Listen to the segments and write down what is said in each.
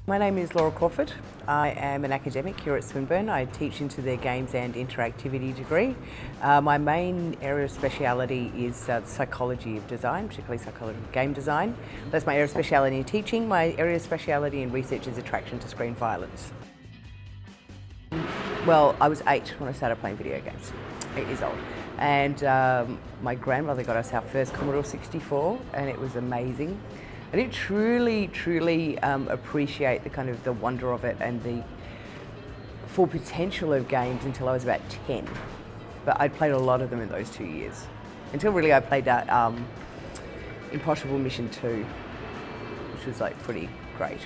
My name is Laura Crawford. I am an academic here at Swinburne. I teach into their Games and Interactivity degree. My main area of speciality is psychology of design, particularly psychology of game design. That's my area of speciality in teaching. My area of speciality in research is attraction to screen violence. Well, I was 8 when I started playing video games, 8 years old. And my grandmother got us our first Commodore 64 and it was amazing. I didn't truly appreciate the wonder of it and the full potential of games until I was about 10. But I'd played a lot of them in those 2 years. Until really I played that Impossible Mission 2, which was like pretty great.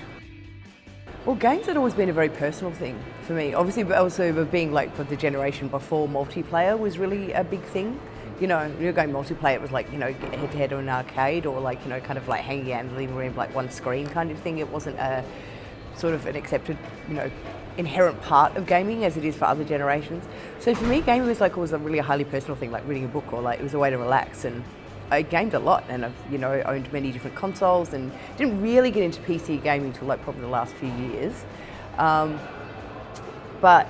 Well, games had always been a very personal thing for me. Obviously, but also being like for the generation before, multiplayer was really a big thing. You know, when you're going multiplayer, it was like, you know, head to head in an arcade or like, you know, kind of like hanging out in the living room, like one screen kind of thing. It wasn't a sort of an accepted, you know, inherent part of gaming as it is for other generations. So for me, gaming was like always a really highly personal thing, like reading a book or like it was a way to relax. And I gamed a lot and I've, you know, owned many different consoles and didn't really get into PC gaming until like probably the last few years. But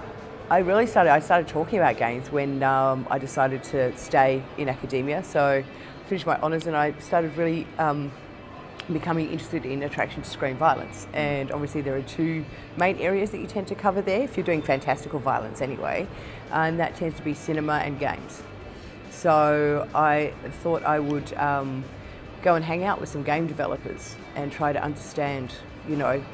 I started talking about games when I decided to stay in academia. So I finished my honours and I started really becoming interested in attraction to screen violence. And obviously there are 2 main areas that you tend to cover there if you're doing fantastical violence anyway, and that tends to be cinema and games. So I thought I would go and hang out with some game developers and try to understand, you know,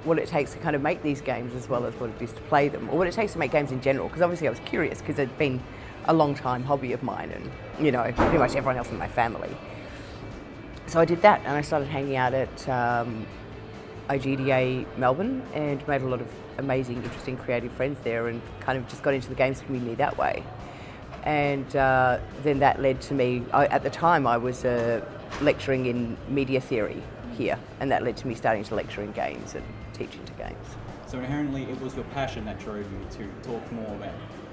what it takes to kind of make these games as well as what it is to play them, or what it takes to make games in general, because obviously I was curious because it'd been a long time hobby of mine and, you know, pretty much everyone else in my family. So I did that and I started hanging out at IGDA Melbourne and made a lot of amazing, interesting, creative friends there and kind of just got into the games community that way. And then that led to me, at the time I was lecturing in media theory here, and that led to me starting to lecture in games and teach into games. So inherently it was your passion that drove you to talk more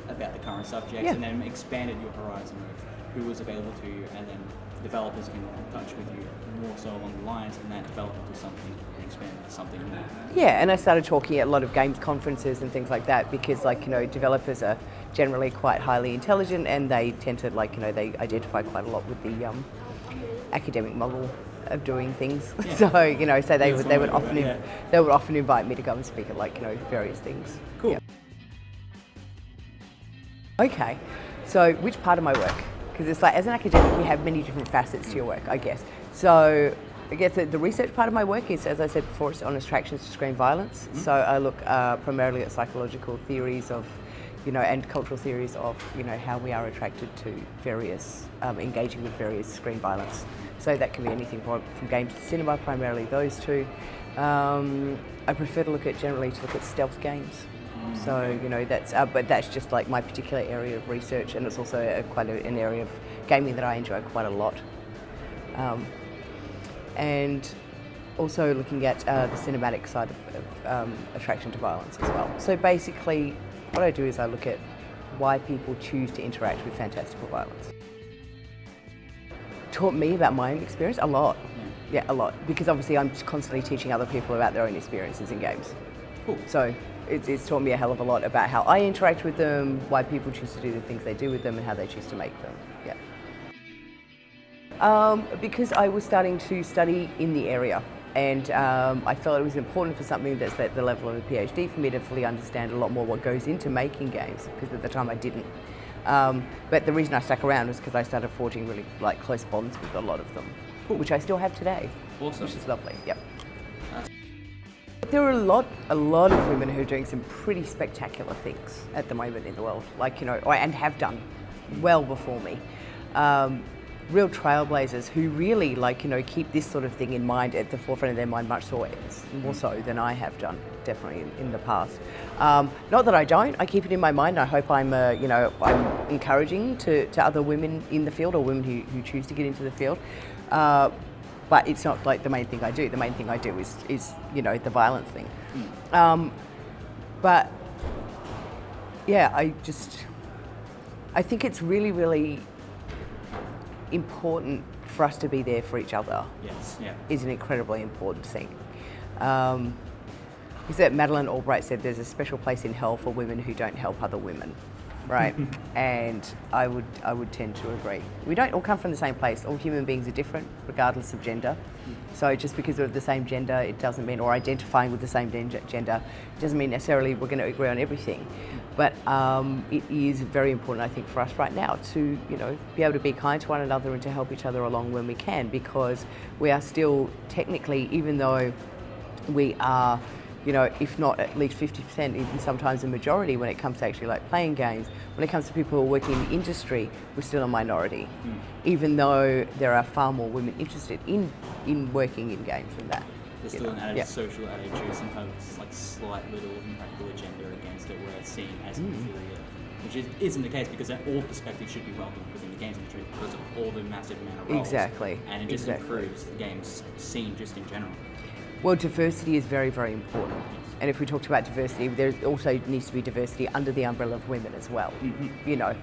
about the current subjects, and then expanded your horizon of who was available to you, and then developers can touch with you more so along the lines, and that developed into something and expanded into something more. Yeah, and I started talking at a lot of games conferences and things like that because, like, you know, developers are generally quite highly intelligent and they tend to, like, you know, they identify quite a lot with the academic model of doing things. Yeah. So, you know, so they would often invite me to go and speak at, like, you know, various things. Cool. Yeah. Okay, so which part of my work? Because it's like, as an academic, you have many different facets to your work, I guess. So I guess the research part of my work is, as I said before, it's on attractions to screen violence. Mm-hmm. So I look primarily at psychological theories of, you know, and cultural theories of, you know, how we are attracted to various, engaging with various screen violence. So that can be anything from games to cinema, primarily those 2. I prefer to look at stealth games. So, you know, but that's just like my particular area of research, and it's also an area of gaming that I enjoy quite a lot. And also looking at the cinematic side of attraction to violence as well. So basically, what I do is I look at why people choose to interact with fantastical violence. Taught me about my own experience a lot. Yeah, a lot. Because obviously I'm constantly teaching other people about their own experiences in games. Cool. So it's taught me a hell of a lot about how I interact with them, why people choose to do the things they do with them, and how they choose to make them. Yeah. Because I was starting to study in the area, and I felt it was important for something that's at the level of a PhD for me to fully understand a lot more what goes into making games, because at the time I didn't. But the reason I stuck around was because I started forging really like close bonds with a lot of them, cool. Which I still have today. Awesome. Which is lovely. Yep. There are a lot of women who are doing some pretty spectacular things at the moment in the world, like, you know, and have done well before me. Real trailblazers who really, like, you know, keep this sort of thing in mind, at the forefront of their mind, much more so than I have done, definitely in the past. Not that I don't, I keep it in my mind. I hope I'm, you know, I'm encouraging to other women in the field, or women who choose to get into the field. But it's not like the main thing I do. The main thing I do is you know, the violence thing. But yeah, I think it's really, really important for us to be there for each other. Yes, yeah. Is an incredibly important thing. is that Madeleine Albright said there's a special place in hell for women who don't help other women, right? And I would tend to agree. We don't all come from the same place. All human beings are different, regardless of gender. So just because we're of the same gender, it doesn't mean, or identifying with the same gender, it doesn't mean necessarily we're going to agree on everything. But it is very important, I think, for us right now to, be able to be kind to one another and to help each other along when we can, because we are still technically, even though we are, if not at least 50%, even sometimes a majority when it comes to actually like playing games, when it comes to people who are working in the industry, we're still a minority, even though there are far more women interested in working in games than that. There's still an added social attitude, some kind of like slight little impractical agenda against it where it's seen as inferior, which isn't the case, because all perspectives should be welcomed within the games industry because of all the massive amount of roles. Exactly. And it just improves the games scene just in general. Well, diversity is very, very important. And if we talked about diversity, there also needs to be diversity under the umbrella of women as well,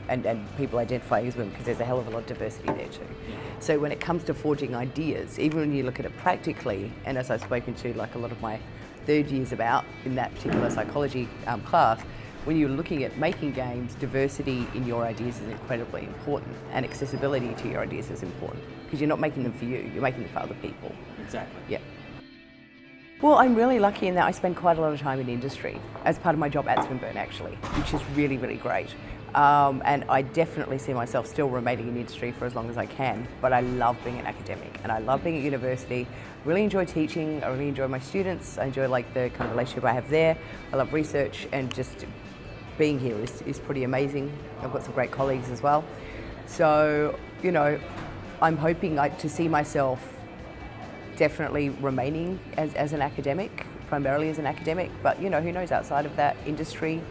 and people identifying as women, because there's a hell of a lot of diversity there too. Yeah. So when it comes to forging ideas, even when you look at it practically, and as I've spoken to like a lot of my third years about in that particular psychology class, when you're looking at making games, diversity in your ideas is incredibly important, and accessibility to your ideas is important, because you're not making them for you, you're making them for other people. Exactly. Yeah. Well, I'm really lucky in that I spend quite a lot of time in industry as part of my job at Swinburne, actually, which is really, really great. And I definitely see myself still remaining in industry for as long as I can, but I love being an academic and I love being at university. I really enjoy teaching, I really enjoy my students, I enjoy like the kind of relationship I have there. I love research, and just being here is pretty amazing. I've got some great colleagues as well. So, I'm hoping to see myself definitely remaining as an academic, primarily as an academic, but who knows, outside of that industry,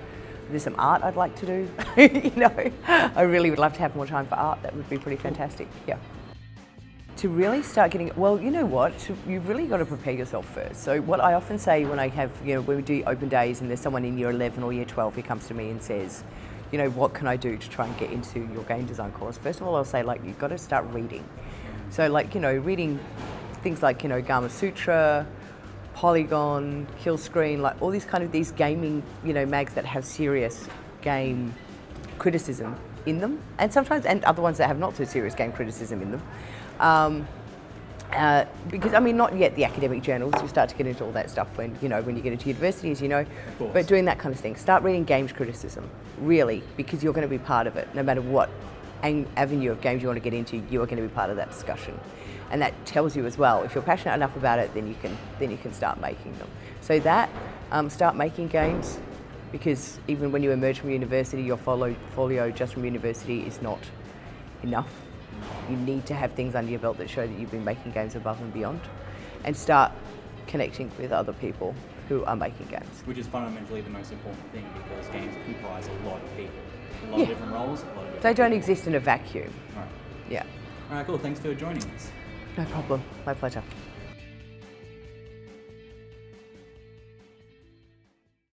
there's some art I'd like to do. I really would love to have more time for art. That would be pretty fantastic. Yeah. To really start getting, well, you know what, you've really got to prepare yourself first. So what I often say when I have, when we do open days and there's someone in year 11 or year 12 who comes to me and says, what can I do to try and get into your game design course? First of all, I'll say, you've got to start reading. So reading things like, Gama Sutra, Polygon, Kill Screen, like all these these gaming, mags that have serious game criticism in them, and sometimes, and other ones that have not so serious game criticism in them. Because, not yet the academic journals, you start to get into all that stuff when you get into universities, but doing that kind of thing. Start reading games criticism, really, because you're going to be part of it, no matter what avenue of games you want to get into, you are going to be part of that discussion. And that tells you as well, if you're passionate enough about it, then you can start making them. So start making games, because even when you emerge from university, your portfolio just from university is not enough. You need to have things under your belt that show that you've been making games above and beyond, and start connecting with other people who are making games. Which is fundamentally the most important thing, because games comprise a lot of people, a lot of different roles, a lot of different They don't exist in a vacuum. Right. Yeah. All right, cool. Thanks for joining us. No problem. My pleasure.